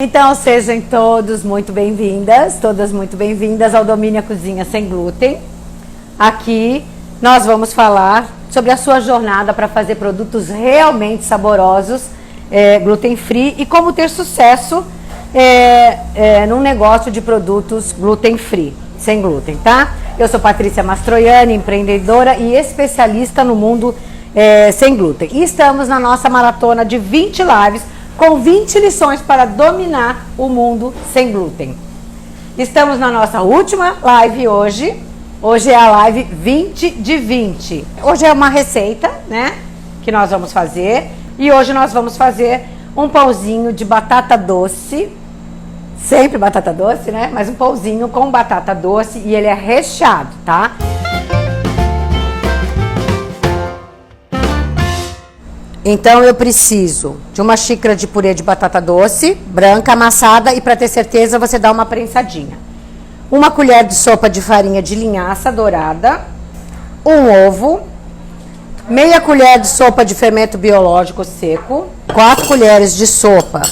Então, sejam todos muito bem-vindas, todas muito bem-vindas ao Domine a Cozinha Sem Glúten. Aqui nós vamos falar sobre a sua jornada para fazer produtos realmente saborosos, gluten free, e como ter sucesso num negócio de produtos gluten free, sem glúten, tá? Eu sou Patrícia Mastroianni, empreendedora e especialista no mundo sem glúten. E estamos na nossa maratona de 20 lives, com 20 lições para dominar o mundo sem glúten. Estamos na nossa última live hoje. Hoje é a live 20 de 20. Hoje é uma receita, né, que nós vamos fazer. E hoje nós vamos fazer um pãozinho de batata doce. Sempre batata doce, né? Mas um pãozinho com batata doce e ele é recheado, tá? Então eu preciso de uma xícara de purê de batata doce, branca, amassada, e para ter certeza você dá uma prensadinha. Uma colher de sopa de farinha de linhaça dourada, um ovo, meia colher de sopa de fermento biológico seco, 4 colheres de sopa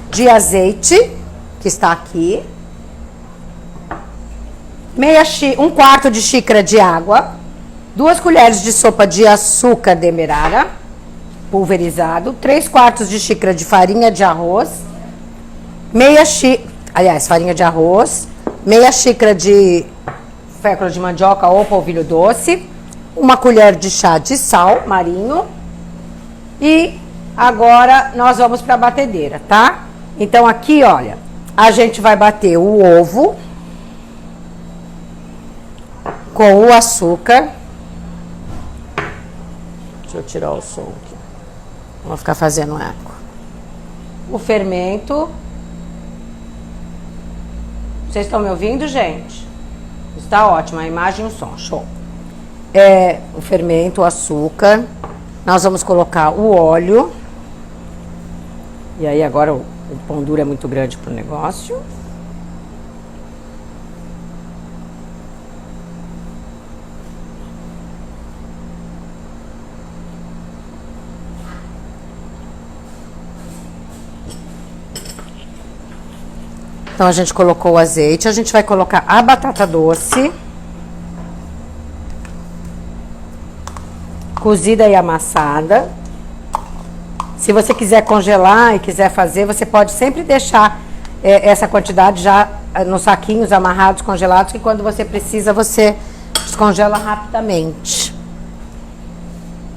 de azeite, que está aqui, um quarto de xícara de água, 2 colheres de sopa de açúcar demerara, pulverizado, 3 quartos de xícara de farinha de arroz, farinha de arroz, meia xícara de fécula de mandioca ou polvilho doce, uma colher de chá de sal marinho. E agora nós vamos para a batedeira, tá? Então aqui, olha, a gente vai bater o ovo com o açúcar. Deixa eu tirar o som aqui. Vou ficar fazendo eco. O fermento. Vocês estão me ouvindo, gente? Está ótimo, a imagem e o som, show. O fermento, o açúcar. Nós vamos colocar o óleo. E aí agora o pão duro é muito grande para o negócio. Então a gente colocou o azeite, a gente vai colocar a batata doce, cozida e amassada. Se você quiser congelar e quiser fazer, você pode sempre deixar essa quantidade já nos saquinhos amarrados, congelados, que quando você precisa, você descongela rapidamente.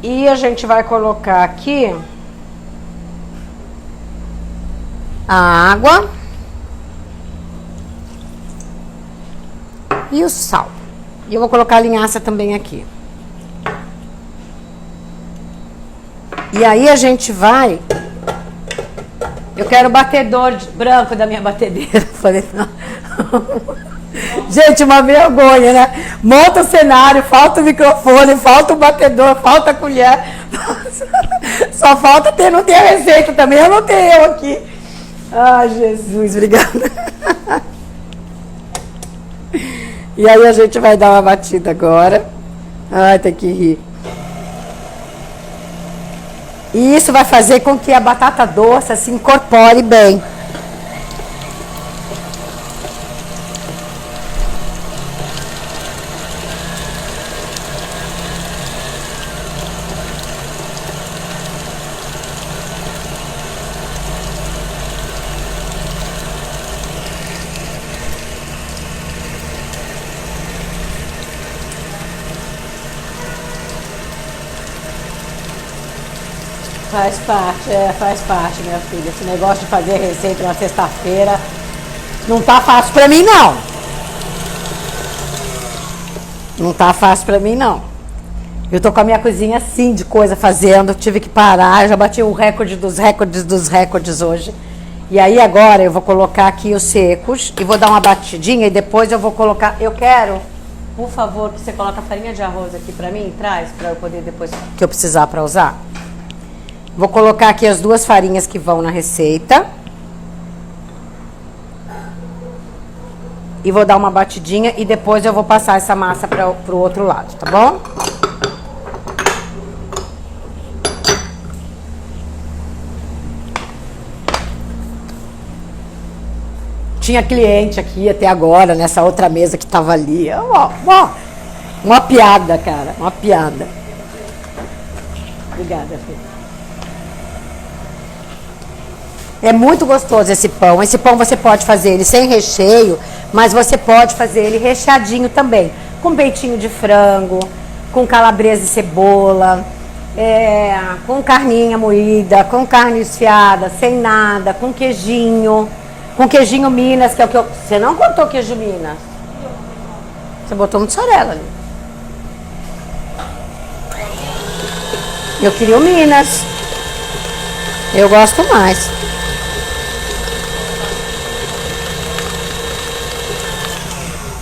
E a gente vai colocar aqui a água e o sal. E eu vou colocar a linhaça também aqui. E aí a gente vai... Eu quero o batedor branco da minha batedeira. Falei, não. Gente, uma vergonha, né? Monta o cenário, falta o microfone, falta o batedor, falta a colher. Só falta ter, não tem a receita também, eu não tenho eu aqui. Ai, Jesus, obrigada. E aí a gente vai dar uma batida agora. Ai, tem que rir. E isso vai fazer com que a batata doce se incorpore bem. Faz parte, minha filha. Esse negócio de fazer receita na sexta-feira não tá fácil pra mim, não. Não tá fácil pra mim, não. Eu tô com a minha cozinha assim de coisa fazendo, tive que parar, eu já bati o recorde dos recordes hoje. E aí agora eu vou colocar aqui os secos e vou dar uma batidinha e depois eu vou colocar... Eu quero, por favor, que você coloque a farinha de arroz aqui pra mim, traz, pra eu poder depois que eu precisar pra usar. Vou colocar aqui as 2 farinhas que vão na receita. E vou dar uma batidinha e depois eu vou passar essa massa para o outro lado, tá bom? tinha cliente aqui até agora, nessa outra mesa que tava ali. Uma piada, cara, uma piada. Obrigada, filho. É muito gostoso esse pão. Esse pão você pode fazer ele sem recheio, mas você pode fazer ele recheadinho também. Com peitinho de frango, com calabresa e cebola, com carninha moída, com carne desfiada, sem nada, com queijinho Minas, que é o que eu... Você não contou queijo Minas? Você botou mussarela ali. Eu queria o Minas. Eu gosto mais.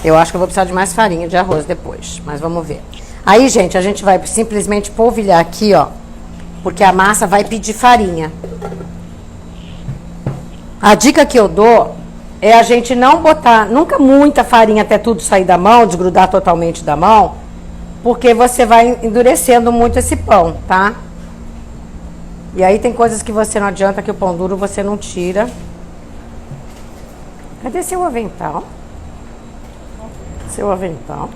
Eu acho que eu vou precisar de mais farinha de arroz depois, mas vamos ver. Aí, gente, a gente vai simplesmente polvilhar aqui, ó, porque a massa vai pedir farinha. A dica que eu dou é a gente não botar nunca muita farinha até tudo sair da mão, desgrudar totalmente da mão, porque você vai endurecendo muito esse pão, tá? E aí tem coisas que você não adianta, que o pão duro você não tira. Cadê seu avental? Seu avental.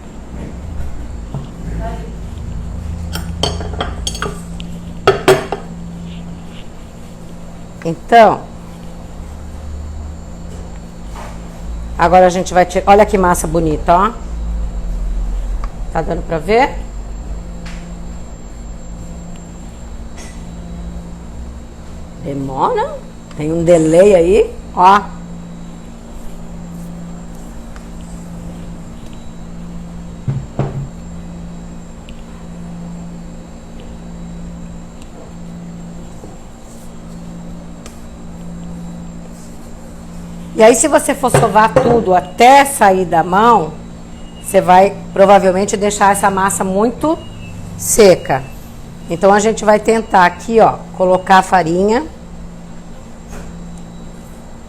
Então, agora a gente vai tirar. Olha que massa bonita, ó. Tá dando pra ver? Demora? Tem um delay aí, ó. E aí, se você for sovar tudo até sair da mão, você vai provavelmente deixar essa massa muito seca. Então, a gente vai tentar aqui, ó, colocar a farinha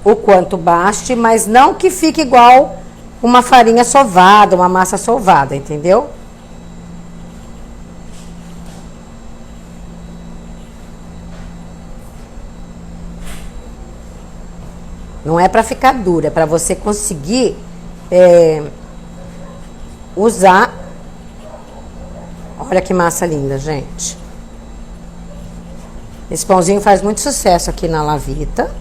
o quanto baste, mas não que fique igual uma farinha sovada, uma massa sovada, entendeu? Não é para ficar dura, é para você conseguir usar. Olha que massa linda, gente. Esse pãozinho faz muito sucesso aqui na Lavita.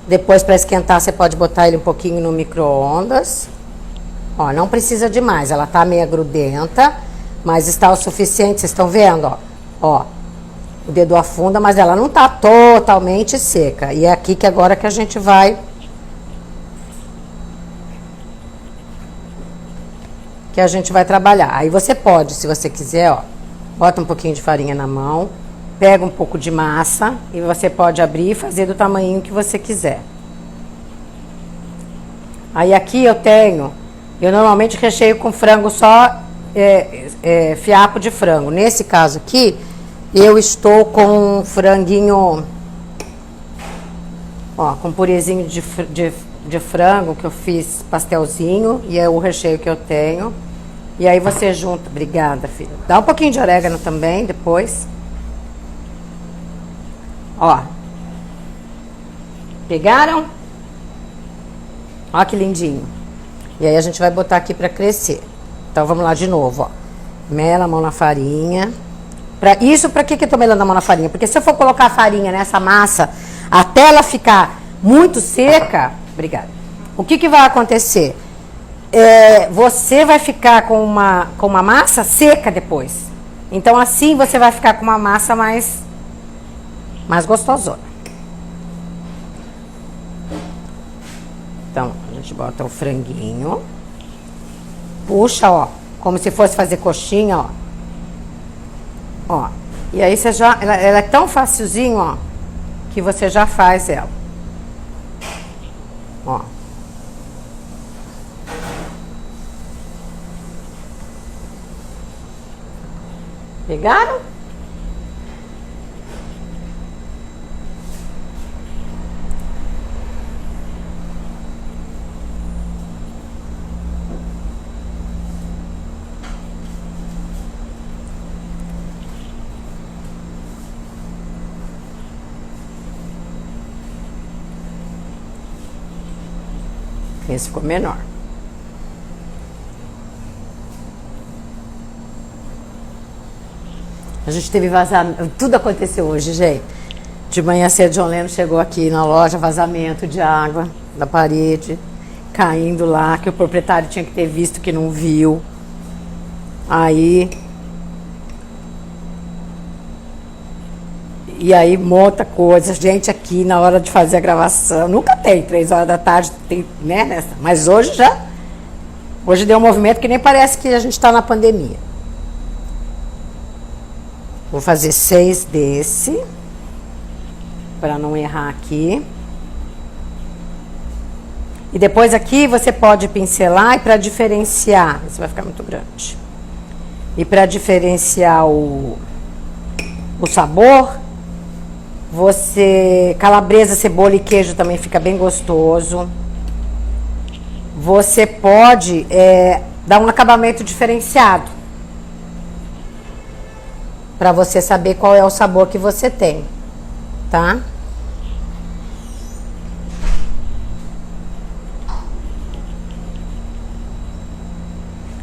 Depois, para esquentar, você pode botar ele um pouquinho no micro-ondas. Ó, não precisa de mais, ela tá meio grudenta. Mas está o suficiente, vocês estão vendo, ó. Ó, o dedo afunda, mas ela não tá totalmente seca. E é aqui que agora que a gente vai... trabalhar. Aí você pode, se você quiser, ó, bota um pouquinho de farinha na mão, pega um pouco de massa e você pode abrir e fazer do tamanho que você quiser. Aí aqui eu normalmente recheio com frango só... fiapo de frango. Nesse caso aqui, eu estou com um franguinho, ó, com purezinho de frango que eu fiz pastelzinho, e é o recheio que eu tenho. E aí você junta, obrigada, filho. Dá um pouquinho de orégano também depois. Ó. Pegaram? Ó que lindinho. E aí a gente vai botar aqui para crescer. Então, vamos lá de novo, ó. Mela a mão na farinha. Pra que eu tô melando a mão na farinha? Porque se eu for colocar a farinha nessa massa, até ela ficar muito seca... Obrigada. O que vai acontecer? Você vai ficar com uma massa seca depois. Então, assim, você vai ficar com uma massa mais gostosona. Então, a gente bota o franguinho... Puxa, ó, como se fosse fazer coxinha, ó. Ó, e aí você já... Ela é tão facilzinho, ó, que você já faz ela. Ó. Pegaram? Esse ficou menor. A gente teve vazamento, tudo aconteceu hoje, gente. De manhã cedo, John Lennon chegou aqui na loja, vazamento de água da parede, caindo lá, que o proprietário tinha que ter visto que não viu. Aí... E aí monta coisas, gente aqui na hora de fazer a gravação. Nunca tem, 3 horas da tarde, tem, né, nessa. Mas hoje já... Hoje deu um movimento que nem parece que a gente está na pandemia. Vou fazer 6 desse, para não errar aqui. E depois aqui você pode pincelar e para diferenciar, isso vai ficar muito grande. E para diferenciar o sabor, você, calabresa, cebola e queijo também fica bem gostoso. Você pode dar um acabamento diferenciado, para você saber qual é o sabor que você tem, tá?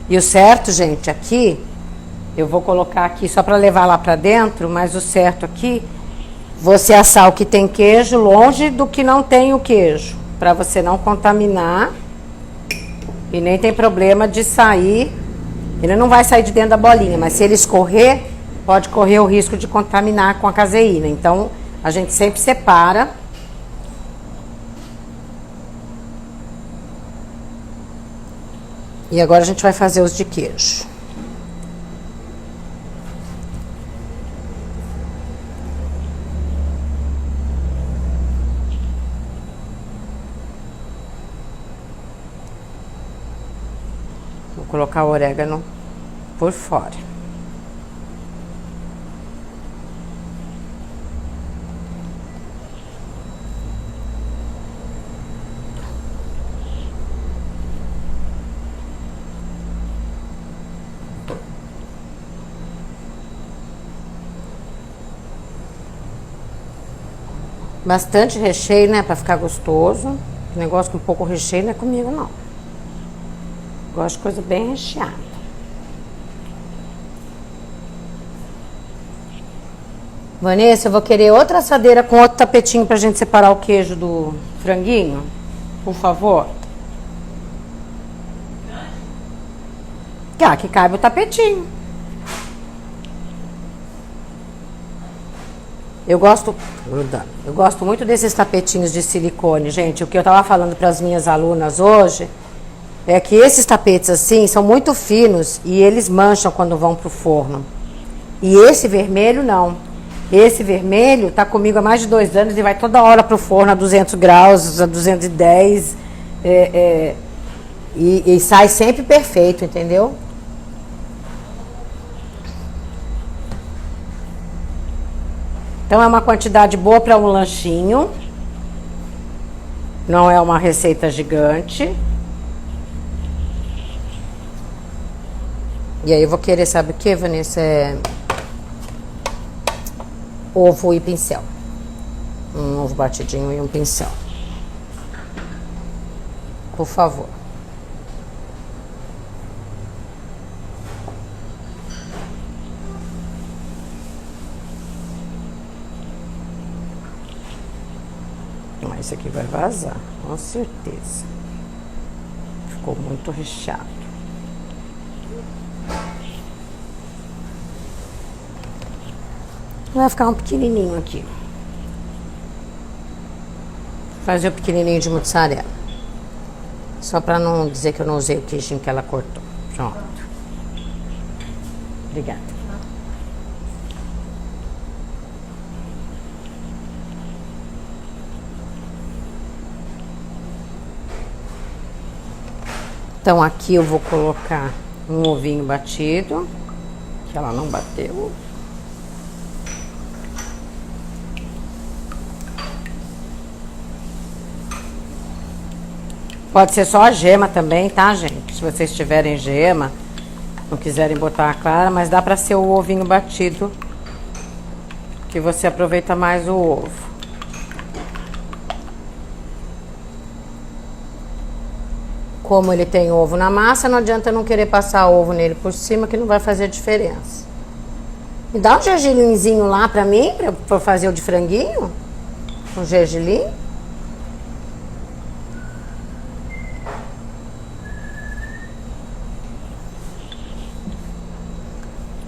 E o certo, gente, aqui, eu vou colocar aqui só para levar lá para dentro, mas o certo aqui, você assar o que tem queijo longe do que não tem o queijo, para você não contaminar e nem tem problema de sair. Ele não vai sair de dentro da bolinha, mas se ele escorrer, pode correr o risco de contaminar com a caseína. Então, a gente sempre separa. E agora a gente vai fazer os de queijo. Vou colocar o orégano por fora. Bastante recheio, né? Pra ficar gostoso. Negócio com pouco recheio não é comigo, não. Gosto de coisa bem recheada. Vanessa, eu vou querer outra assadeira com outro tapetinho pra gente separar o queijo do franguinho. Por favor. Que cabe o tapetinho. Eu gosto muito desses tapetinhos de silicone, gente. O que eu tava falando para as minhas alunas hoje é que esses tapetes assim são muito finos e eles mancham quando vão pro forno. E esse vermelho não. Esse vermelho tá comigo há mais de 2 anos e vai toda hora pro forno a 200 graus, a 210 e sai sempre perfeito, entendeu? Então é uma quantidade boa para um lanchinho. Não é uma receita gigante. E aí eu vou querer, sabe o que, Vanessa? Ovo e pincel. Um ovo batidinho e um pincel. Por favor. Esse aqui vai vazar, com certeza. Ficou muito recheado. Vai ficar um pequenininho aqui. Vou fazer o pequenininho de mussarela. Só para não dizer que eu não usei o queijinho que ela cortou. Pronto. Obrigada. Então aqui eu vou colocar um ovinho batido, que ela não bateu. Pode ser só a gema também, tá, gente? Se vocês tiverem gema, não quiserem botar a clara, mas dá pra ser o ovinho batido, que você aproveita mais o ovo. como ele tem ovo na massa, não adianta não querer passar ovo nele por cima, que não vai fazer diferença. Me dá um gergelinzinho lá pra mim, pra fazer o de franguinho. Um gergelim.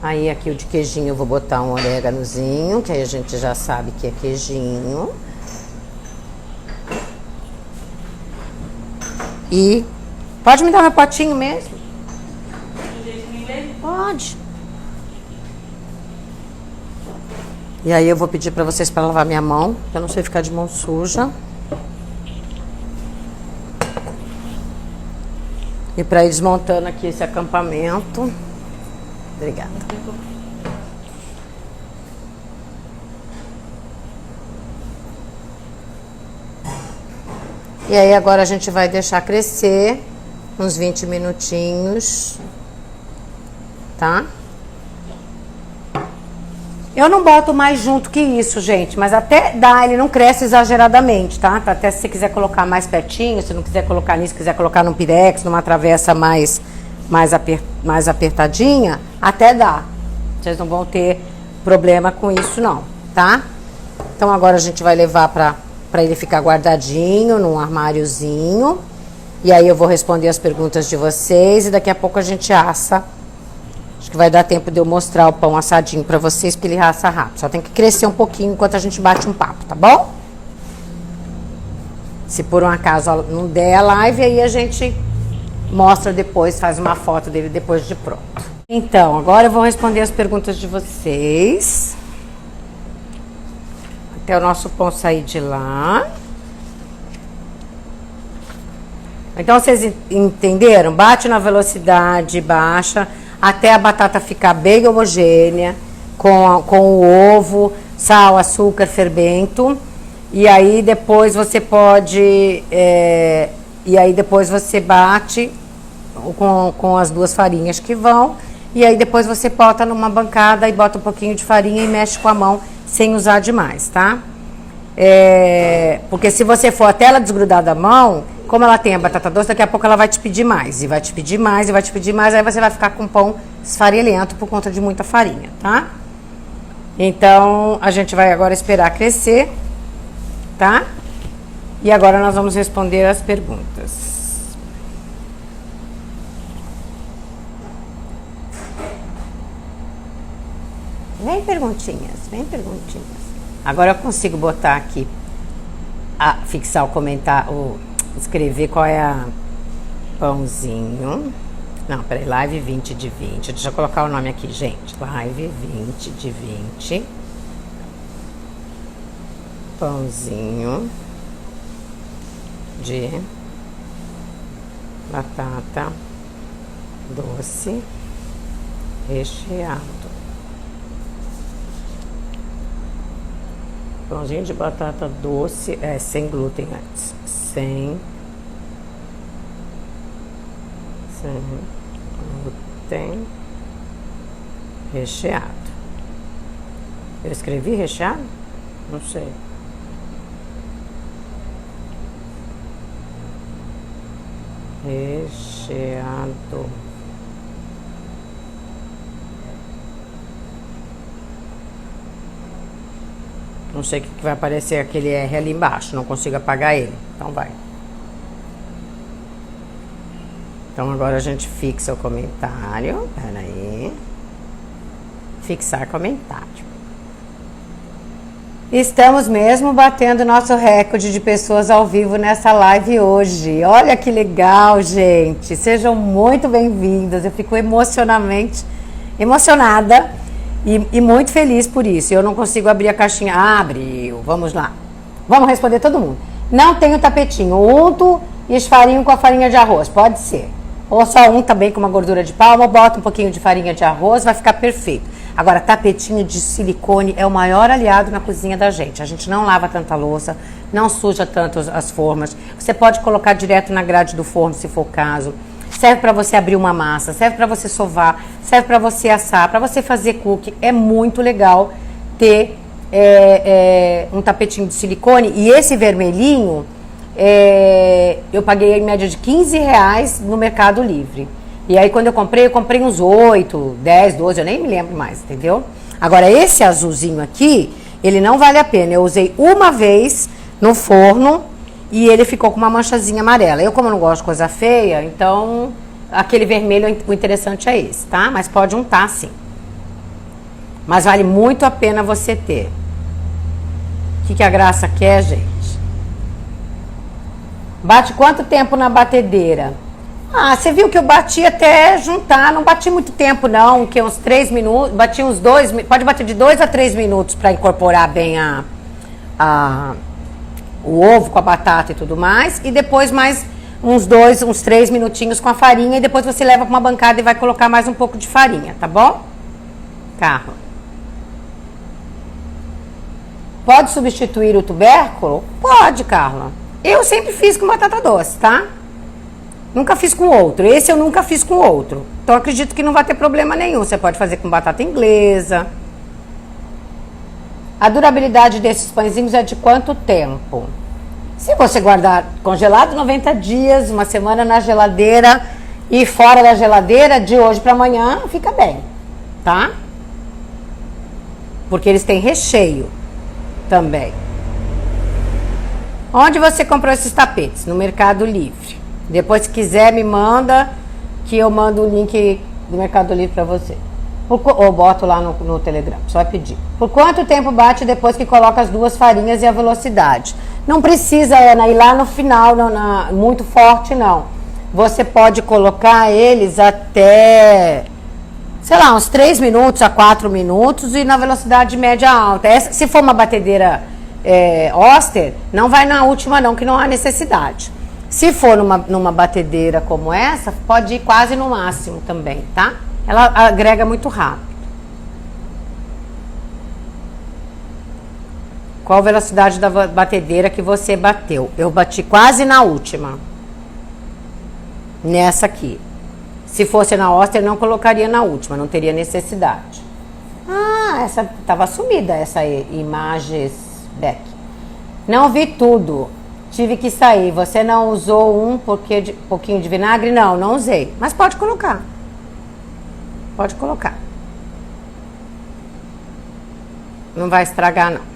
Aí aqui o de queijinho eu vou botar um oréganozinho, que aí a gente já sabe que é queijinho. E pode me dar meu potinho mesmo? Pode. E aí eu vou pedir pra vocês para lavar minha mão, que eu não sei ficar de mão suja. E para ir desmontando aqui esse acampamento. Obrigada. E aí agora a gente vai deixar crescer uns 20 minutinhos, tá? Eu não boto mais junto que isso, gente, mas até dá, ele não cresce exageradamente, tá? Até se você quiser colocar mais pertinho, se não quiser colocar nisso, quiser colocar num pirex, numa travessa mais apertadinha, até dá. Vocês não vão ter problema com isso não, tá? Então agora a gente vai levar pra ele ficar guardadinho num armáriozinho. E aí eu vou responder as perguntas de vocês e daqui a pouco a gente assa. Acho que vai dar tempo de eu mostrar o pão assadinho pra vocês, porque ele assa rápido. Só tem que crescer um pouquinho enquanto a gente bate um papo, tá bom? Se por um acaso não der a live, aí a gente mostra depois, faz uma foto dele depois de pronto. Então, agora eu vou responder as perguntas de vocês. Até o nosso pão sair de lá. Então, vocês entenderam? Bate na velocidade baixa até a batata ficar bem homogênea, com o ovo, sal, açúcar, fermento. E aí depois você pode... e aí depois você bate com as duas farinhas que vão. E aí depois você bota numa bancada e bota um pouquinho de farinha e mexe com a mão sem usar demais, tá? Porque se você for até ela desgrudar da mão, como ela tem a batata doce, daqui a pouco ela vai te pedir mais, e vai te pedir mais, e vai te pedir mais, aí você vai ficar com pão esfarelento por conta de muita farinha, tá? Então, a gente vai agora esperar crescer, tá? E agora nós vamos responder as perguntas. Vem perguntinhas, vem perguntinhas. Agora eu consigo botar aqui, fixar o comentário, escrever qual é a pãozinho. Não, peraí, live 20 de 20. Deixa eu colocar o nome aqui, gente. Live 20 de 20. Pãozinho de batata doce recheado. Pãozinho de batata doce, sem glúten antes. Sem glúten recheado. Eu escrevi recheado? Não sei. Recheado. Não sei o que vai aparecer aquele R ali embaixo, não consigo apagar ele. Então vai. Então agora a gente fixa o comentário. Peraí. Fixar comentário. Estamos mesmo batendo nosso recorde de pessoas ao vivo nessa live hoje. Olha que legal, gente. Sejam muito bem-vindas. Eu fico emocionada e muito feliz por isso. Eu não consigo abrir a caixinha. Abriu. Vamos lá. Vamos responder todo mundo. Não tenho tapetinho. Unto e esfarinho com a farinha de arroz. Pode ser. Ou só um também com uma gordura de palma. Bota um pouquinho de farinha de arroz. Vai ficar perfeito. Agora, tapetinho de silicone é o maior aliado na cozinha da gente. A gente não lava tanta louça, não suja tanto as formas. Você pode colocar direto na grade do forno, se for o caso. Serve para você abrir uma massa, serve para você sovar, serve para você assar, para você fazer cookie. É muito legal ter um tapetinho de silicone. E esse vermelhinho eu paguei em média de R$15 no Mercado Livre. E aí quando eu comprei uns 8, 10, 12, eu nem me lembro mais, entendeu? Agora esse azulzinho aqui, ele não vale a pena. Eu usei uma vez no forno e ele ficou com uma manchazinha amarela. Eu, como não gosto de coisa feia, então aquele vermelho, o interessante é esse, tá? Mas pode untar sim. Mas vale muito a pena você ter. O que a Graça quer, gente? Bate quanto tempo na batedeira? Ah, você viu que eu bati até juntar, não bati muito tempo não, que uns 3 minutos, bati uns 2, pode bater de 2 a 3 minutos para incorporar bem o ovo com a batata e tudo mais, e depois mais uns 3 minutinhos com a farinha, e depois você leva para uma bancada e vai colocar mais um pouco de farinha, tá bom? Carla. Pode substituir o tubérculo? Pode, Carla. Eu sempre fiz com batata doce, tá? Nunca fiz com outro. Esse eu nunca fiz com outro. Então acredito que não vai ter problema nenhum. Você pode fazer com batata inglesa. A durabilidade desses pãezinhos é de quanto tempo? Se você guardar congelado, 90 dias, uma semana na geladeira e fora da geladeira, de hoje para amanhã, fica bem, tá? Porque eles têm recheio também. Onde você comprou esses tapetes? No Mercado Livre. Depois, se quiser, me manda, que eu mando o link do Mercado Livre para você. Ou boto lá no Telegram, só vai pedir. Por quanto tempo bate depois que coloca as duas farinhas e a velocidade? Não precisa, Ana, ir lá no final, muito forte, não. Você pode colocar eles até, sei lá, uns 3 minutos a 4 minutos e na velocidade média alta. Se for uma batedeira Oster, não vai na última não, que não há necessidade. Se for numa batedeira como essa, pode ir quase no máximo também, tá? Ela agrega muito rápido. Qual a velocidade da batedeira que você bateu? Eu bati quase na última. Nessa aqui. Se fosse na Oster, não colocaria na última, não teria necessidade. Ah, essa estava sumida, essa imagens back. Não vi tudo. Tive que sair. Você não usou um pouquinho de vinagre? Não, não usei. Mas pode colocar. Pode colocar. Não vai estragar, não.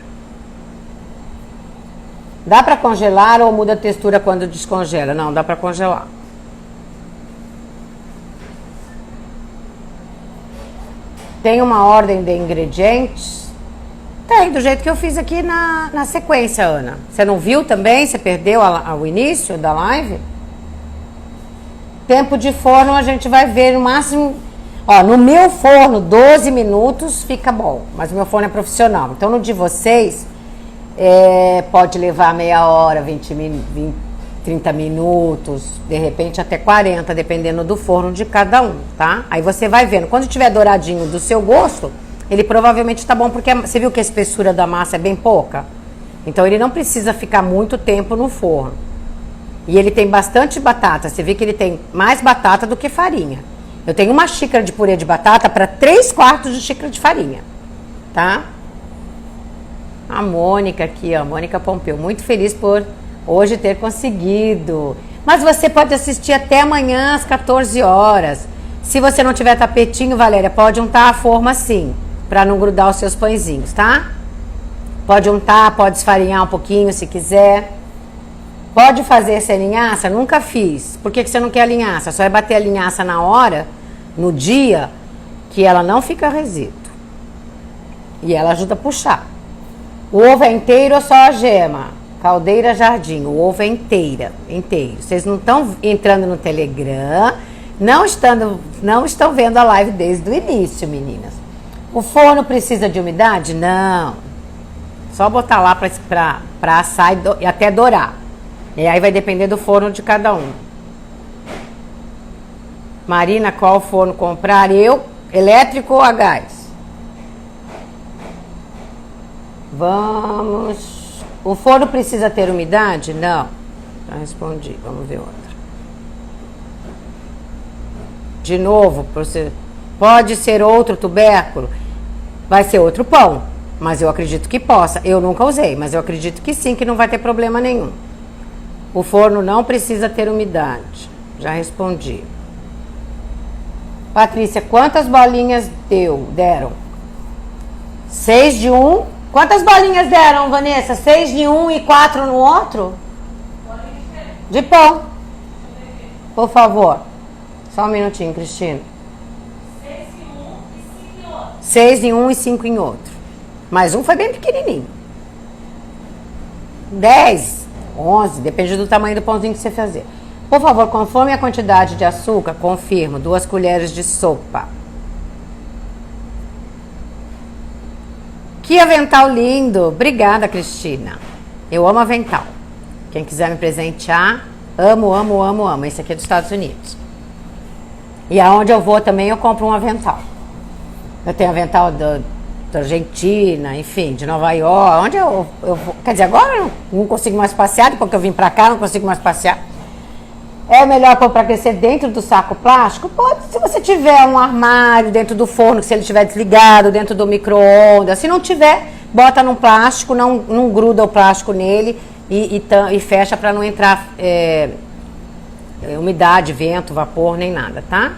Dá para congelar ou muda a textura quando descongela? Não, dá para congelar. Tem uma ordem de ingredientes? Tem, do jeito que eu fiz aqui na sequência, Ana. Você não viu também? Você perdeu o início da live? Tempo de forno a gente vai ver no máximo... Ó, no meu forno, 12 minutos fica bom. Mas o meu forno é profissional. Então, no de vocês, pode levar meia hora, 30 minutos, de repente até 40, dependendo do forno de cada um, tá? Aí você vai vendo. Quando tiver douradinho do seu gosto, ele provavelmente tá bom, porque você viu que a espessura da massa é bem pouca? Então ele não precisa ficar muito tempo no forno. E ele tem bastante batata. Você vê que ele tem mais batata do que farinha. Eu tenho uma xícara de purê de batata para 3/4 de xícara de farinha, tá? A Mônica aqui, ó, Mônica Pompeu, muito feliz por hoje ter conseguido. Mas você pode assistir até amanhã às 14 horas. Se você não tiver tapetinho, Valéria, pode untar a forma sim, para não grudar os seus pãezinhos, tá? Pode untar, pode esfarinhar um pouquinho se quiser. Pode fazer sem linhaça? Nunca fiz. Por que você não quer a linhaça? Só é bater a linhaça na hora, no dia, que ela não fica resíduo. E ela ajuda a puxar. O ovo é inteiro ou só a gema? Caldeira Jardim, o ovo é inteiro. Vocês não estão entrando no Telegram, não estão vendo a live desde o início, meninas. O forno precisa de umidade? Não. Só botar lá para assar e até dourar. E aí vai depender do forno de cada um. Marina, qual forno comprar? Elétrico ou a gás? Vamos. O forno precisa ter umidade? Não. Já respondi. Vamos ver outra. De novo, pode ser outro tubérculo? Vai ser outro pão. Mas eu acredito que possa. Eu nunca usei, mas eu acredito que sim, que não vai ter problema nenhum. O forno não precisa ter umidade. Já respondi. Patrícia, quantas bolinhas deram? 6 de um. Quantas bolinhas deram, Vanessa? 6 de um e 4 no outro? De pão. Por favor. Só um minutinho, Cristina. 6 em um e 5 em outro. Mas um foi bem pequenininho. 10, 11, depende do tamanho do pãozinho que você fazer. Por favor, conforme a quantidade de açúcar, confirmo, 2 colheres de sopa. Que avental lindo! Obrigada, Cristina. Eu amo avental. Quem quiser me presentear, amo, amo, amo, amo. Esse aqui é dos Estados Unidos. E aonde eu vou também eu compro um avental. Eu tenho avental da Argentina, enfim, de Nova York. Onde eu vou? Quer dizer, agora eu não consigo mais passear, porque eu vim pra cá, não consigo mais passear. É melhor pôr para aquecer dentro do saco plástico? Pode, se você tiver um armário dentro do forno, se ele estiver desligado, dentro do micro-ondas. Se não tiver, bota num plástico, não gruda o plástico nele e fecha para não entrar umidade, vento, vapor, nem nada, tá?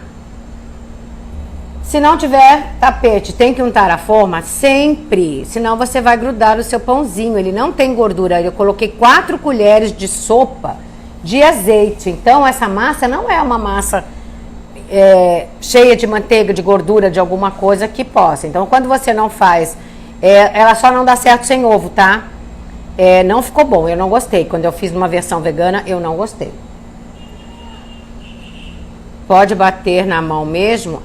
Se não tiver tapete, tem que untar a forma sempre, senão você vai grudar o seu pãozinho. Ele não tem gordura. Eu coloquei 4 colheres de sopa de azeite. Então, essa massa não é uma massa cheia de manteiga, de gordura, de alguma coisa que possa. Então, quando você não faz, ela só não dá certo sem ovo, tá? Não ficou bom, eu não gostei. Quando eu fiz numa versão vegana, eu não gostei. Pode bater na mão mesmo.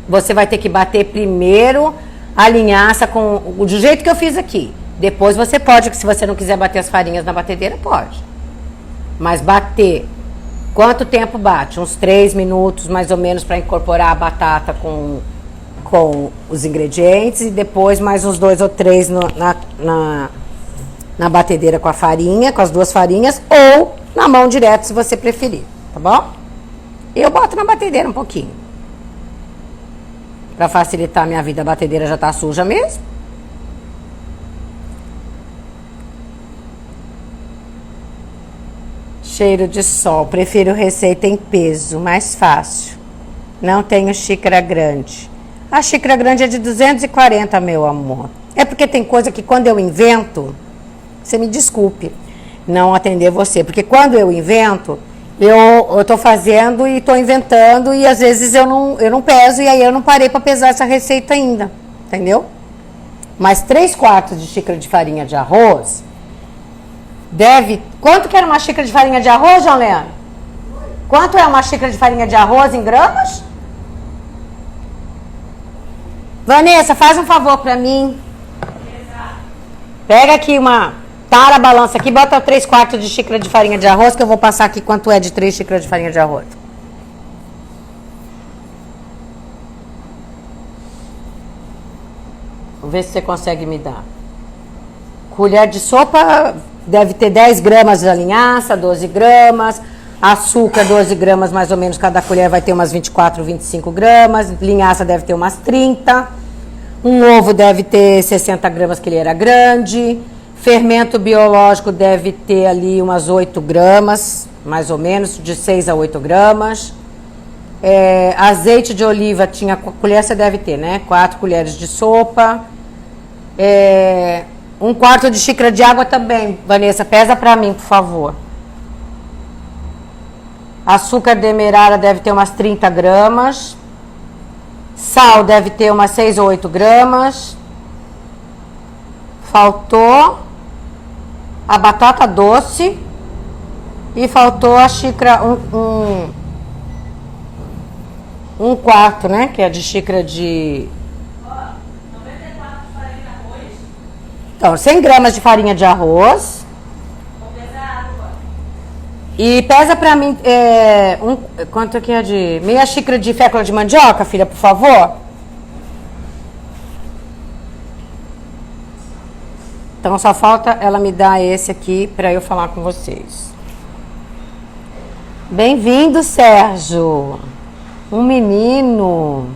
Você vai ter que bater primeiro a linhaça do jeito que eu fiz aqui. Depois você pode, se você não quiser bater as farinhas na batedeira, pode. Mas bater, quanto tempo bate? Uns 3 minutos, mais ou menos, para incorporar a batata com os ingredientes. E depois mais uns 2 ou 3 na batedeira com a farinha, com as 2 farinhas. Ou na mão direto, se você preferir, tá bom? Eu boto na batedeira um pouquinho. Para facilitar a minha vida, a batedeira já tá suja mesmo. Cheiro de sol. Prefiro receita em peso, mais fácil. Não tenho xícara grande. A xícara grande é de 240, meu amor. É porque tem coisa que quando eu invento, você me desculpe não atender você. Porque quando eu invento, eu tô fazendo e tô inventando e às vezes eu não peso e aí eu não parei para pesar essa receita ainda. Entendeu? Mas 3/4 de xícara de farinha de arroz deve... Quanto que era uma xícara de farinha de arroz, João Leandro? Quanto é uma xícara de farinha de arroz em gramas? Vanessa, faz um favor pra mim. Pega aqui para a balança aqui, bota 3/4 de xícara de farinha de arroz, que eu vou passar aqui quanto é de 3 xícaras de farinha de arroz. Vamos ver se você consegue me dar. Colher de sopa deve ter 10 gramas de linhaça, 12 gramas. Açúcar, 12 gramas mais ou menos. Cada colher vai ter umas 24, 25 gramas. Linhaça deve ter umas 30. Um ovo deve ter 60 gramas, que ele era grande. Fermento biológico deve ter ali umas 8 gramas, mais ou menos, de 6 a 8 gramas. Azeite de oliva, colher você deve ter, né? 4 colheres de sopa. 1/4 de xícara de água também. Vanessa, pesa pra mim, por favor. Açúcar demerara deve ter umas 30 gramas. Sal deve ter umas 6 ou 8 gramas. Faltou a batata doce. E faltou a xícara, um quarto, né? Que é de xícara de... Então, 100 gramas de farinha de arroz. Vou pesar água. E pesa pra mim, quanto que é de... Meia xícara de fécula de mandioca, filha, por favor. Então, só falta ela me dar esse aqui pra eu falar com vocês. Bem-vindo, Sérgio. Um menino.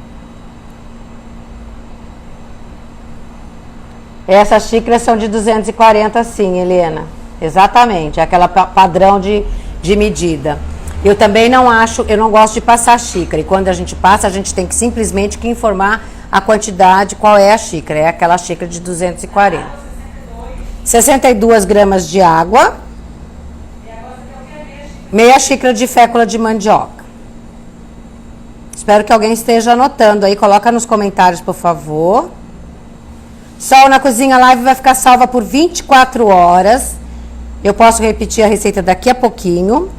Essas xícaras são de 240, sim, Helena. Exatamente, é aquela padrão de medida. Eu também eu não gosto de passar xícara. E quando a gente passa, a gente tem que simplesmente que informar a quantidade, qual é a xícara. É aquela xícara de 240. 62 gramas de água. Meia xícara de fécula de mandioca. Espero que alguém esteja anotando aí. Coloca nos comentários, por favor. Sol na Cozinha Live vai ficar salva por 24 horas. Eu posso repetir a receita daqui a pouquinho.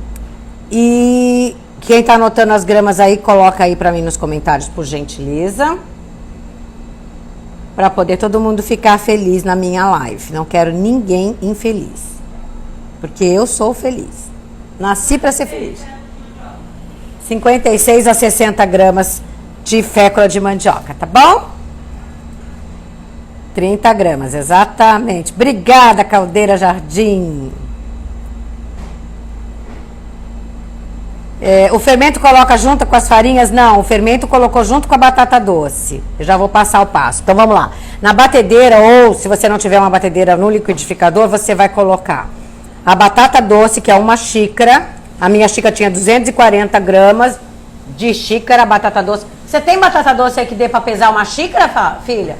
E quem está anotando as gramas aí, coloca aí para mim nos comentários, por gentileza. Para poder todo mundo ficar feliz na minha live. Não quero ninguém infeliz. Porque eu sou feliz. Nasci para ser feliz. 56 a 60 gramas de fécula de mandioca, tá bom? 30 gramas, exatamente. Obrigada, Caldeira Jardim. O fermento coloca junto com as farinhas? Não, o fermento colocou junto com a batata doce. Eu já vou passar o passo. Então, vamos lá. Na batedeira, ou se você não tiver uma batedeira no liquidificador, você vai colocar a batata doce, que é uma xícara. A minha xícara tinha 240 gramas de xícara, batata doce. Você tem batata doce aí que dê para pesar uma xícara, filha?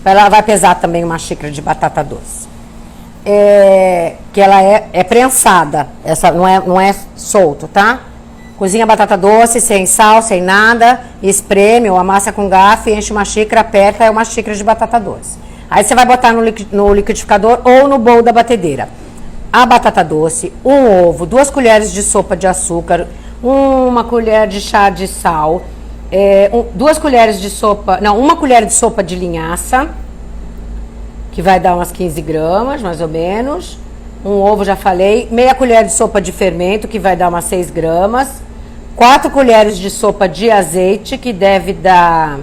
Ela vai pesar também uma xícara de batata doce. Que ela é prensada. Essa não é solto, tá? Cozinha a batata doce, sem sal, sem nada. Espreme ou amassa com garfo e enche uma xícara, aperta, é uma xícara de batata doce. Aí você vai botar no liquidificador ou no bowl da batedeira. A batata doce, um ovo, 2 colheres de sopa de açúcar, 1 colher de chá de sal, 2 colheres de sopa, não, 1 colher de sopa de linhaça, que vai dar umas 15 gramas, mais ou menos. Um ovo, já falei. Meia colher de sopa de fermento, que vai dar umas 6 gramas. 4 colheres de sopa de azeite, que deve dar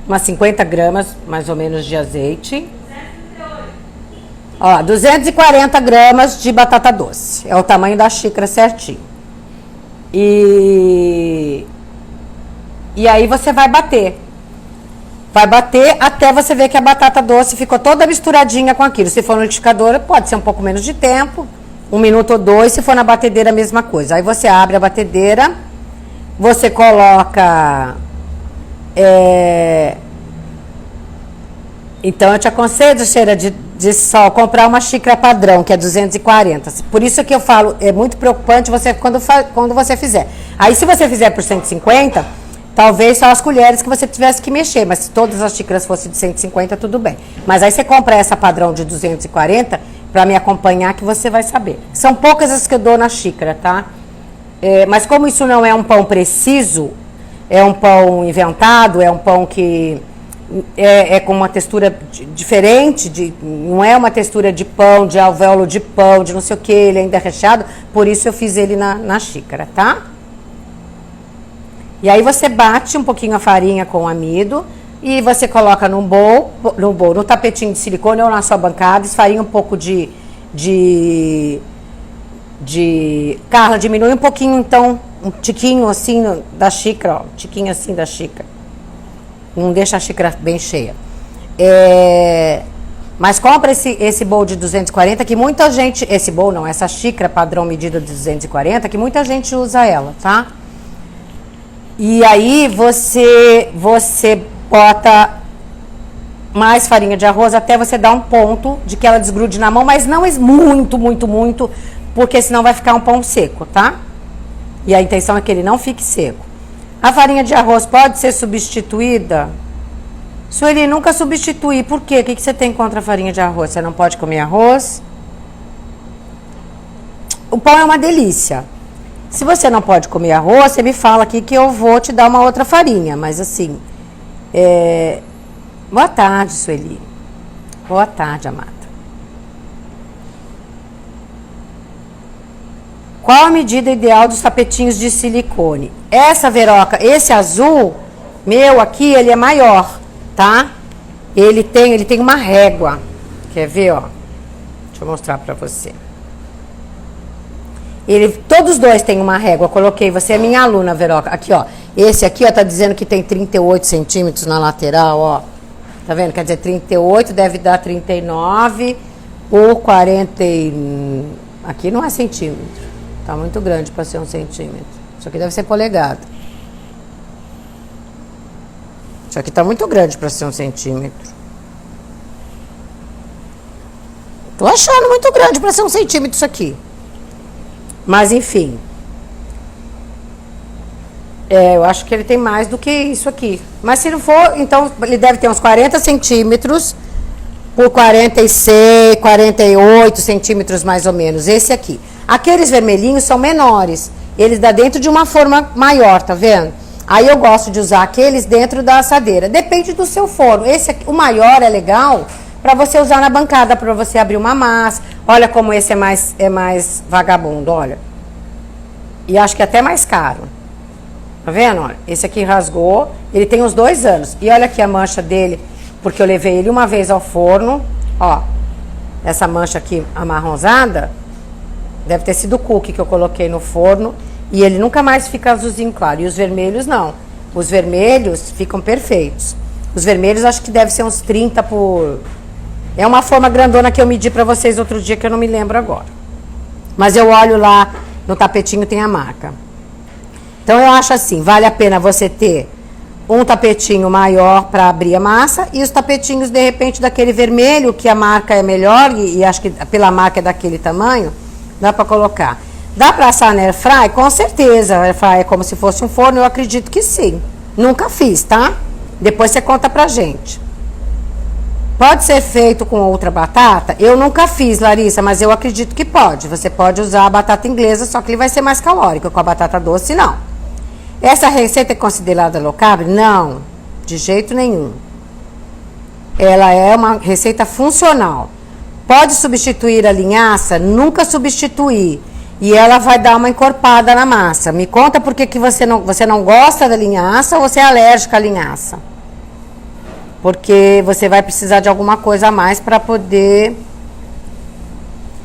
umas 50 gramas, mais ou menos, de azeite. 240 gramas de batata doce. É o tamanho da xícara certinho. E aí você vai bater. Vai bater até você ver que a batata doce ficou toda misturadinha com aquilo. Se for no liquidificador, pode ser um pouco menos de tempo. 1 minuto ou 2. Se for na batedeira, a mesma coisa. Aí você abre a batedeira. Você coloca... Então, eu te aconselho, cheira de sol, comprar uma xícara padrão, que é 240. Por isso que eu falo, é muito preocupante você quando você fizer. Aí, se você fizer por 150, talvez só as colheres que você tivesse que mexer. Mas se todas as xícaras fossem de 150, tudo bem. Mas aí você compra essa padrão de 240 para me acompanhar, que você vai saber. São poucas as que eu dou na xícara, tá? Mas como isso não é um pão preciso, é um pão inventado, é um pão que... com uma textura diferente, não é uma textura de pão, de alvéolo de pão, de não sei o que, ele ainda é recheado, por isso eu fiz ele na xícara, tá? E aí você bate um pouquinho a farinha com o amido e você coloca no tapetinho de silicone ou na sua bancada, esfarinha um pouco Carla, diminui um pouquinho então, um tiquinho assim da xícara, ó, um tiquinho assim da xícara. Não deixa a xícara bem cheia. Mas compra esse bowl de 240, que muita gente... Esse bowl não, essa xícara padrão medida de 240, que muita gente usa ela, tá? E aí você bota mais farinha de arroz até você dar um ponto de que ela desgrude na mão, mas não muito, muito, muito, porque senão vai ficar um pão seco, tá? E a intenção é que ele não fique seco. A farinha de arroz pode ser substituída? Sueli, nunca substituir. Por quê? O que você tem contra a farinha de arroz? Você não pode comer arroz? O pão é uma delícia. Se você não pode comer arroz, você me fala aqui que eu vou te dar uma outra farinha. Mas assim... Boa tarde, Sueli. Boa tarde, amada. Qual a medida ideal dos tapetinhos de silicone? Essa, Veroca, esse azul, meu aqui, ele é maior, tá? Ele tem uma régua. Quer ver, ó? Deixa eu mostrar pra você. Todos dois têm uma régua. Coloquei, você é minha aluna, Veroca. Aqui, ó. Esse aqui, ó, tá dizendo que tem 38 centímetros na lateral, ó. Tá vendo? Quer dizer, 38 deve dar 39. por 40 aqui não é centímetro. Tá muito grande para ser 1 centímetro. Isso aqui deve ser polegada. Isso aqui tá muito grande para ser 1 centímetro. Tô achando muito grande para ser 1 centímetro isso aqui. Mas enfim. Eu acho que ele tem mais do que isso aqui. Mas se não for, então ele deve ter uns 40 centímetros por 46, 48 centímetros mais ou menos. Esse aqui. Aqueles vermelhinhos são menores. Eles dão dentro de uma forma maior, tá vendo? Aí eu gosto de usar aqueles dentro da assadeira. Depende do seu forno. Esse aqui, o maior é legal para você usar na bancada, para você abrir uma massa. Olha como esse é mais vagabundo, olha. E acho que é até mais caro. Tá vendo? Olha, esse aqui rasgou, ele tem uns 2 anos. E olha aqui a mancha dele, porque eu levei ele uma vez ao forno. Ó, essa mancha aqui amarronzada, deve ter sido o cookie que eu coloquei no forno. E ele nunca mais fica azulzinho claro. E os vermelhos não. Os vermelhos ficam perfeitos. Os vermelhos acho que deve ser uns 30 por... É uma forma grandona que eu medi pra vocês outro dia, que eu não me lembro agora. Mas eu olho lá, no tapetinho tem a marca. Então eu acho assim, vale a pena você ter um tapetinho maior para abrir a massa e os tapetinhos de repente daquele vermelho, que a marca é melhor e acho que pela marca é daquele tamanho, dá para colocar. Dá para assar na airfry? Com certeza, a airfry é como se fosse um forno, eu acredito que sim. Nunca fiz, tá? Depois você conta pra gente. Pode ser feito com outra batata? Eu nunca fiz, Larissa, mas eu acredito que pode. Você pode usar a batata inglesa, só que ele vai ser mais calórico. Com a batata doce, não. Essa receita é considerada low carb? Não, de jeito nenhum. Ela é uma receita funcional. Pode substituir a linhaça? Nunca substituir. E ela vai dar uma encorpada na massa. Me conta por que você não gosta da linhaça ou você é alérgica à linhaça. Porque você vai precisar de alguma coisa a mais para poder...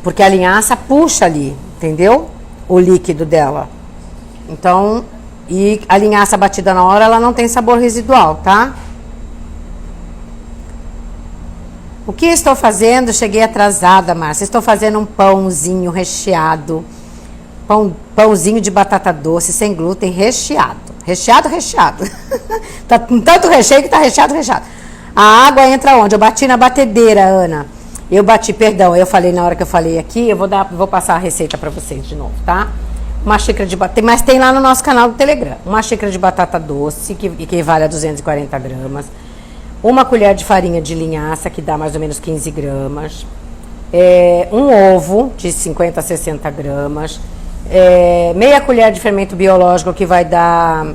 Porque a linhaça puxa ali, entendeu? O líquido dela. Então... E a linhaça batida na hora, ela não tem sabor residual, tá? O que estou fazendo? Cheguei atrasada, Márcia. Estou fazendo um pãozinho recheado. Pãozinho de batata doce, sem glúten, recheado. Recheado. Tá com tanto recheio que tá recheado. A água entra onde? Eu bati na batedeira, Ana. Eu falei na hora que eu falei aqui, eu vou passar a receita pra vocês de novo, tá? Uma xícara de batata, mas tem lá no nosso canal do Telegram. Uma xícara de batata doce, que equivale a 240 gramas. Uma colher de farinha de linhaça, que dá mais ou menos 15 gramas. Um ovo de 50 a 60 gramas. Meia colher de fermento biológico, que vai dar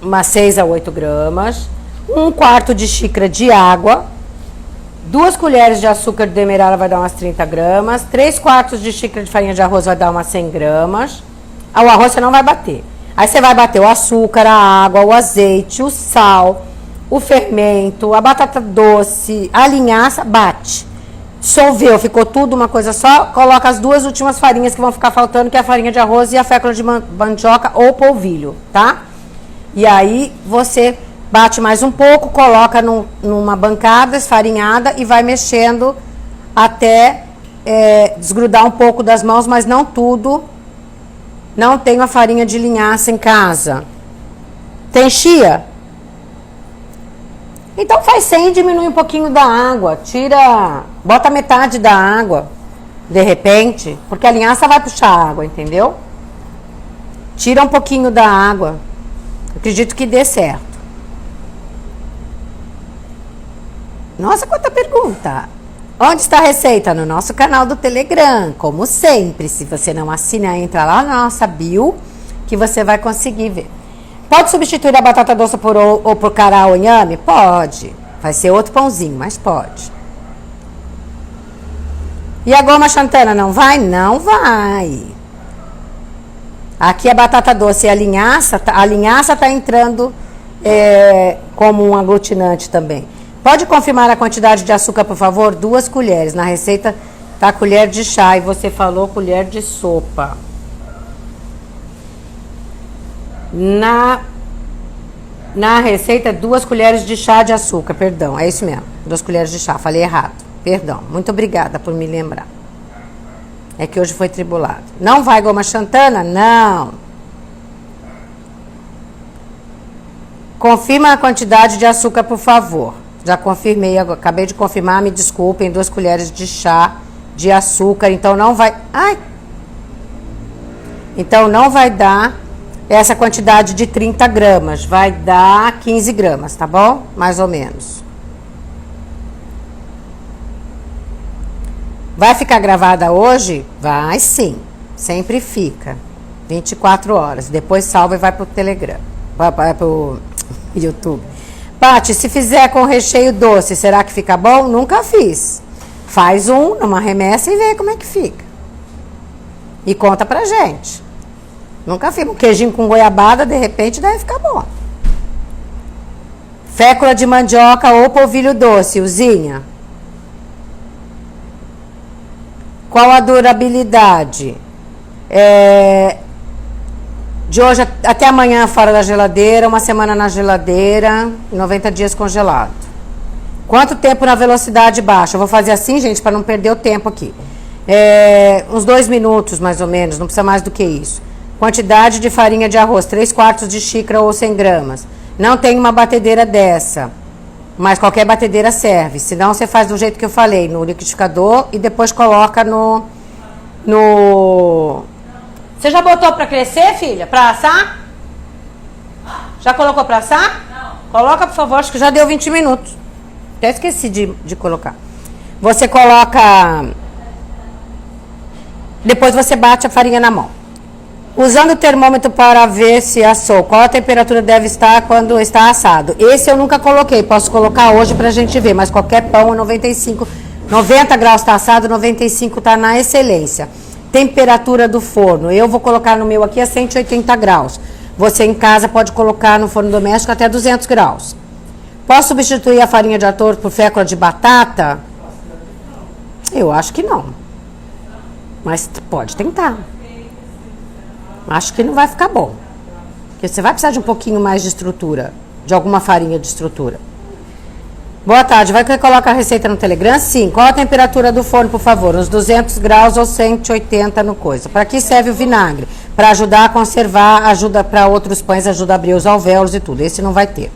umas 6 a 8 gramas. 1/4 de xícara de água. 2 colheres de açúcar demerara vai dar umas 30 gramas. 3/4 de xícara de farinha de arroz vai dar umas 100 gramas. O arroz você não vai bater. Aí você vai bater o açúcar, a água, o azeite, o sal, o fermento, a batata doce, a linhaça, bate. Dissolveu, ficou tudo uma coisa só. Coloca as 2 últimas farinhas que vão ficar faltando, que é a farinha de arroz e a fécula de mandioca ou polvilho, tá? E aí você... Bate mais um pouco, coloca numa bancada esfarinhada e vai mexendo até desgrudar um pouco das mãos, mas não tudo. Não tenho a farinha de linhaça em casa. Tem chia? Então faz 100 e diminui um pouquinho da água. Bota metade da água, de repente, porque a linhaça vai puxar a água, entendeu? Tira um pouquinho da água. Acredito que dê certo. Nossa, quanta pergunta! Onde está a receita? No nosso canal do Telegram, como sempre. Se você não assina, entra lá na nossa bio, que você vai conseguir ver. Pode substituir a batata doce por cará ou inhame? Pode. Vai ser outro pãozinho, mas pode. E a goma xantana não vai? Não vai. Aqui a batata doce e a linhaça tá entrando como um aglutinante também. Pode confirmar a quantidade de açúcar, por favor? 2 colheres. Na receita tá colher de chá e você falou colher de sopa. Na receita, 2 colheres de chá de açúcar, perdão. É isso mesmo, 2 colheres de chá, falei errado. Perdão, muito obrigada por me lembrar. É que hoje foi tribulado. Não vai goma xantana? Não. Confirma a quantidade de açúcar, por favor. Já confirmei, acabei de confirmar, me desculpem, 2 colheres de chá de açúcar, então não vai... Ai! Então não vai dar essa quantidade de 30 gramas, vai dar 15 gramas, tá bom? Mais ou menos. Vai ficar gravada hoje? Vai sim, sempre fica. 24 horas, depois salva e vai pro Telegram, vai pro YouTube. Paty, se fizer com recheio doce, será que fica bom? Nunca fiz. Faz numa remessa e vê como é que fica. E conta pra gente. Nunca fiz. Um queijinho com goiabada, de repente, deve ficar bom. Fécula de mandioca ou polvilho doce, Uzinha. Qual a durabilidade? De hoje até amanhã fora da geladeira, 1 semana na geladeira, 90 dias congelado. Quanto tempo na velocidade baixa? Eu vou fazer assim, gente, para não perder o tempo aqui. Uns 2 minutos, mais ou menos, não precisa mais do que isso. Quantidade de farinha de arroz, 3/4 de xícara ou 100 gramas. Não tem uma batedeira dessa, mas qualquer batedeira serve. Senão você faz do jeito que eu falei, no liquidificador e depois coloca no... Você já botou pra crescer, filha? Pra assar? Já colocou pra assar? Não. Coloca, por favor, acho que já deu 20 minutos. Até esqueci de colocar. Você coloca... Depois você bate a farinha na mão. Usando o termômetro para ver se assou, qual a temperatura deve estar quando está assado? Esse eu nunca coloquei, posso colocar hoje pra gente ver, mas qualquer pão é 95, 90 graus está assado, 95 está na excelência. Temperatura do forno, eu vou colocar no meu aqui a 180 graus. Você em casa pode colocar no forno doméstico até 200 graus. Posso substituir a farinha de ator por fécula de batata? Eu acho que não. Mas pode tentar. Acho que não vai ficar bom. Porque você vai precisar de um pouquinho mais de estrutura. De alguma farinha de estrutura. Boa tarde. Vai que coloca a receita no Telegram? Sim. Qual a temperatura do forno, por favor? Uns 200 graus ou 180 no coisa. Para que serve o vinagre? Para ajudar a conservar, ajuda para outros pães, ajuda a abrir os alvéolos e tudo. Esse não vai ter.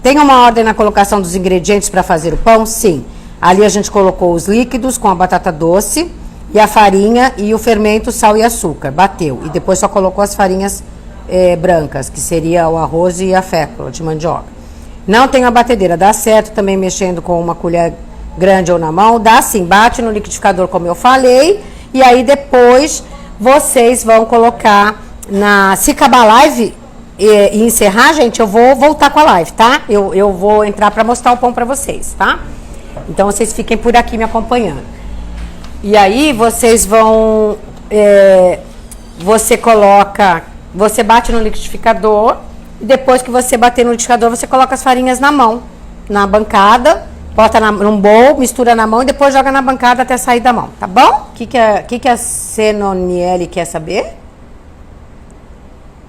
Tem uma ordem na colocação dos ingredientes para fazer o pão? Sim. Ali a gente colocou os líquidos com a batata doce e a farinha e o fermento, sal e açúcar. Bateu. E depois só colocou as farinhas brancas, que seria o arroz e a fécula de mandioca. Não tem a batedeira. Dá certo também mexendo com uma colher grande ou na mão? Dá sim. Bate no liquidificador, como eu falei. E aí depois vocês vão colocar na... Se acabar a live e encerrar, gente, eu vou voltar com a live, tá? Eu vou entrar para mostrar o pão para vocês, tá? Então vocês fiquem por aqui me acompanhando. E aí vocês vão, você bate no liquidificador e depois que você bater no liquidificador, você coloca as farinhas na mão, na bancada, bota num bowl, mistura na mão e depois joga na bancada até sair da mão, tá bom? O que a Senoniele quer saber?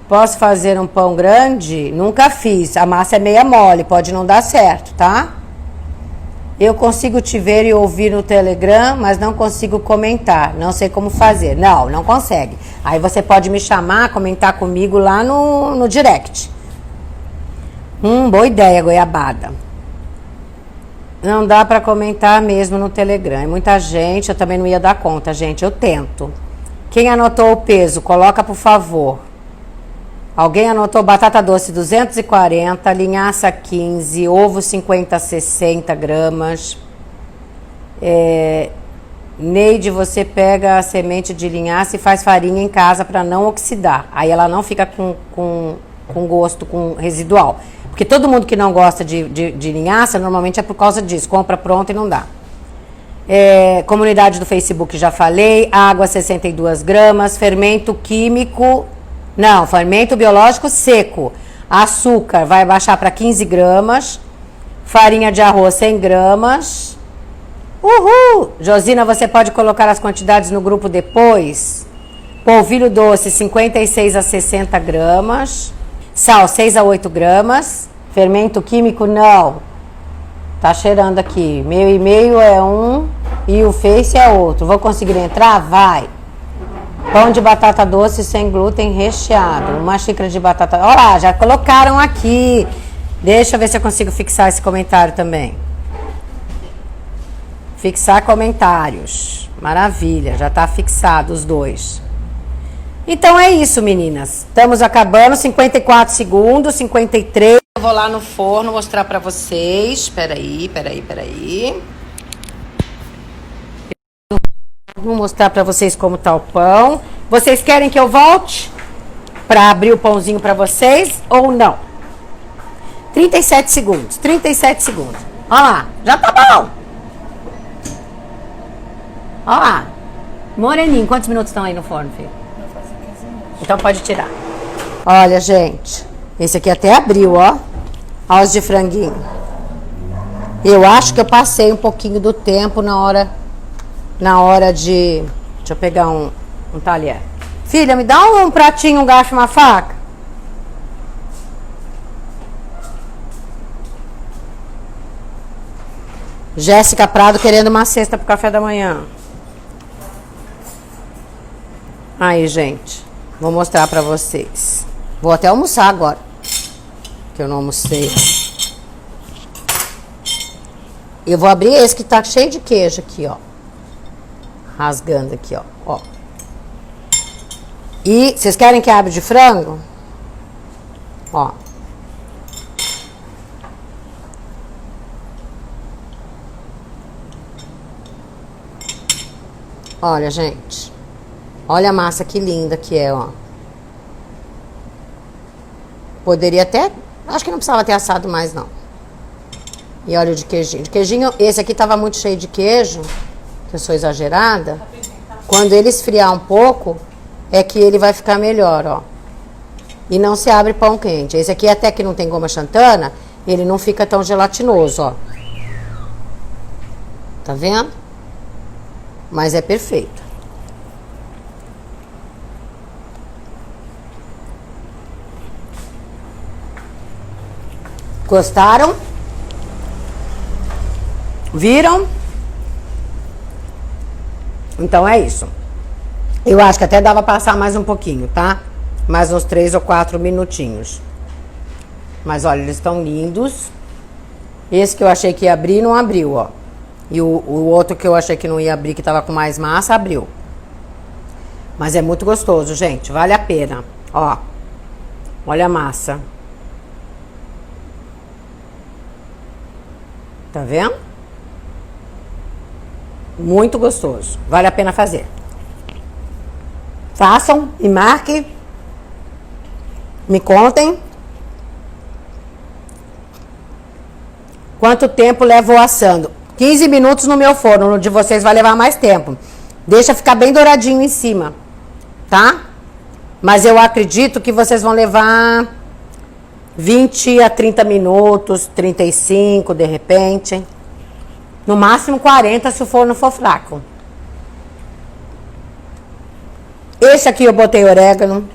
Posso fazer um pão grande? Nunca fiz, a massa é meia mole, pode não dar certo, tá? Eu consigo te ver e ouvir no Telegram, mas não consigo comentar. Não sei como fazer. Não consegue. Aí você pode me chamar, comentar comigo lá no direct. Boa ideia, goiabada. Não dá para comentar mesmo no Telegram. É muita gente, eu também não ia dar conta, gente. Eu tento. Quem anotou o peso, coloca, por favor. Alguém anotou batata doce 240, linhaça 15, ovo 50 a 60 gramas. Neide, você pega a semente de linhaça e faz farinha em casa para não oxidar. Aí ela não fica com gosto residual. Porque todo mundo que não gosta de linhaça, normalmente é por causa disso. Compra pronto e não dá. Comunidade do Facebook, já falei. Água 62 gramas. Fermento químico... Não, fermento biológico seco. Açúcar vai baixar para 15 gramas. Farinha de arroz 100 gramas. Uhul! Josina, você pode colocar as quantidades no grupo depois. Polvilho doce 56 a 60 gramas. Sal 6 a 8 gramas. Fermento químico não. Tá cheirando aqui. Meio e meio é 1. E o Face é outro. Vou conseguir entrar? Vai. Pão de batata doce sem glúten recheado. Uma xícara de batata... Olha lá, já colocaram aqui. Deixa eu ver se eu consigo fixar esse comentário também. Fixar comentários. Maravilha, já tá fixado os dois. Então é isso, meninas. Estamos acabando. 54 segundos, 53. Eu vou lá no forno mostrar pra vocês. Peraí. Vou mostrar pra vocês como tá o pão. Vocês querem que eu volte pra abrir o pãozinho pra vocês ou não? 37 segundos. Olha lá, já tá bom. Olha lá. Moreninho, quantos minutos estão aí no forno, filho? Então pode tirar. Olha, gente. Esse aqui até abriu, ó. Olha os de franguinho. Eu acho que eu passei um pouquinho do tempo na hora de... Deixa eu pegar um talher. Filha, me dá um pratinho, um garfo e uma faca. Jéssica Prado querendo uma cesta pro café da manhã. Aí, gente. Vou mostrar pra vocês. Vou até almoçar agora. Que eu não almocei. Eu vou abrir esse que tá cheio de queijo aqui, ó. Rasgando aqui, ó. E vocês querem que abra de frango? Ó. Olha, gente. Olha a massa que linda que é, ó. Poderia até... Acho que não precisava ter assado mais, não. E olha o de queijinho. De queijinho, esse aqui tava muito cheio de queijo. Que eu sou exagerada. Quando ele esfriar um pouco, é que ele vai ficar melhor, ó. E não se abre pão quente. Esse aqui até que não tem goma xantana, ele não fica tão gelatinoso, ó. Tá vendo? Mas é perfeito. Gostaram? Viram? Então é isso. Eu acho que até dava pra passar mais um pouquinho, tá? Mais uns 3 ou 4 minutinhos. Mas olha, eles estão lindos. Esse que eu achei que ia abrir, não abriu, ó. E o outro que eu achei que não ia abrir, que tava com mais massa, abriu. Mas é muito gostoso, gente. Vale a pena. Ó. Olha a massa. Tá vendo? Muito gostoso. Vale a pena fazer. Façam e marquem. Me contem. Quanto tempo levou assando? 15 minutos no meu forno. No de vocês vai levar mais tempo. Deixa ficar bem douradinho em cima. Tá? Mas eu acredito que vocês vão levar 20 a 30 minutos, 35 de repente. No máximo 40 se o forno for fraco. Esse aqui eu botei orégano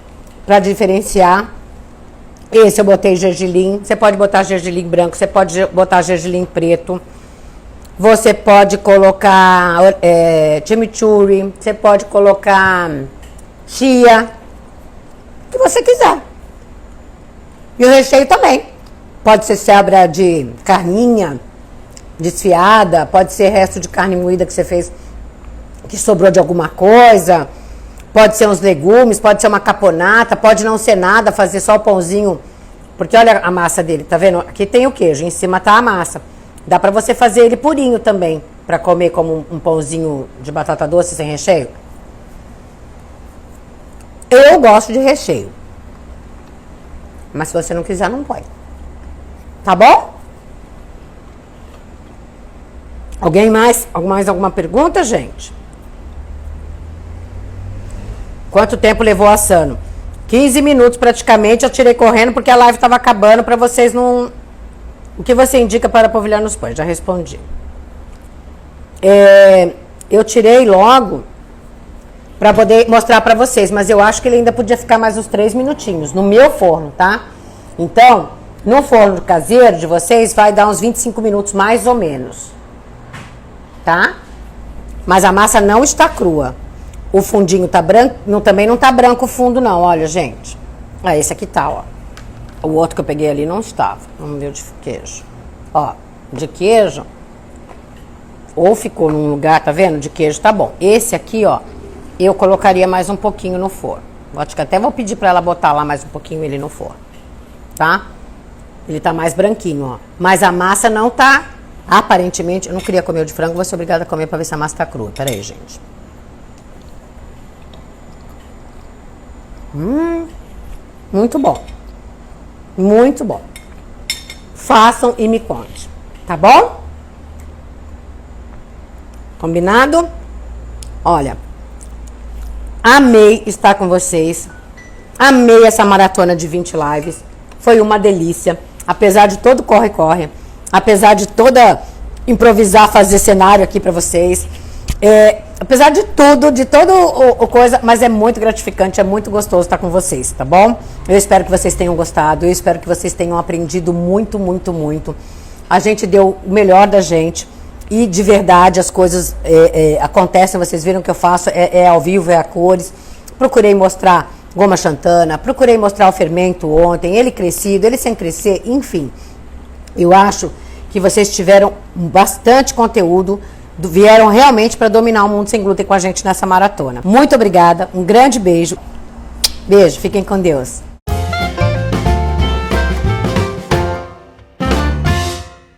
para diferenciar. Esse eu botei gergelim. Você pode botar gergelim branco, você pode botar gergelim preto. Você pode colocar chimichurri, você pode colocar chia, o que você quiser. E o recheio também. Pode ser sobra de carninha desfiada, pode ser resto de carne moída que você fez, que sobrou de alguma coisa. Pode ser uns legumes, pode ser uma caponata, pode não ser nada, fazer só o pãozinho. Porque olha a massa dele, tá vendo? Aqui tem o queijo, em cima tá a massa. Dá pra você fazer ele purinho também, pra comer como um pãozinho de batata doce sem recheio. Eu gosto de recheio. Mas se você não quiser, não põe. Tá bom? Alguém mais? Alguma pergunta, gente? Quanto tempo levou assando? 15 minutos praticamente. Eu tirei correndo porque a live estava acabando para vocês não... O que você indica para polvilhar nos pães? Já respondi. Eu tirei logo para poder mostrar para vocês, mas eu acho que ele ainda podia ficar mais uns 3 minutinhos no meu forno, tá? Então, no forno caseiro de vocês vai dar uns 25 minutos mais ou menos. Tá? Mas a massa não está crua. O fundinho tá branco, também não tá branco o fundo não, olha, gente. Ah, esse aqui tá, ó. O outro que eu peguei ali não estava. Vamos ver o de queijo. Ó, de queijo. Ou ficou num lugar, tá vendo? De queijo tá bom. Esse aqui, ó, eu colocaria mais um pouquinho no forno. Acho que até vou pedir pra ela botar lá mais um pouquinho ele no forno. Tá? Ele tá mais branquinho, ó. Mas a massa não tá, aparentemente, eu não queria comer o de frango, vou ser obrigada a comer pra ver se a massa tá crua. Pera aí, gente. Muito bom. Muito bom. Façam e me conte. Tá bom? Combinado? Olha, amei estar com vocês. Amei essa maratona de 20 lives. Foi uma delícia. Apesar de todo corre-corre. Apesar de toda improvisar, fazer cenário aqui pra vocês. Apesar de tudo, o coisa, mas é muito gratificante, é muito gostoso estar com vocês, tá bom? Eu espero que vocês tenham gostado, eu espero que vocês tenham aprendido muito, muito, muito. A gente deu o melhor da gente e de verdade as coisas acontecem, vocês viram que eu faço, ao vivo, é a cores. Procurei mostrar goma xantana, procurei mostrar o fermento ontem, ele crescido, ele sem crescer, enfim. Eu acho que vocês tiveram bastante conteúdo, vieram realmente para dominar o mundo sem glúten com a gente nessa maratona. Muito obrigada, um grande beijo. Beijo, fiquem com Deus.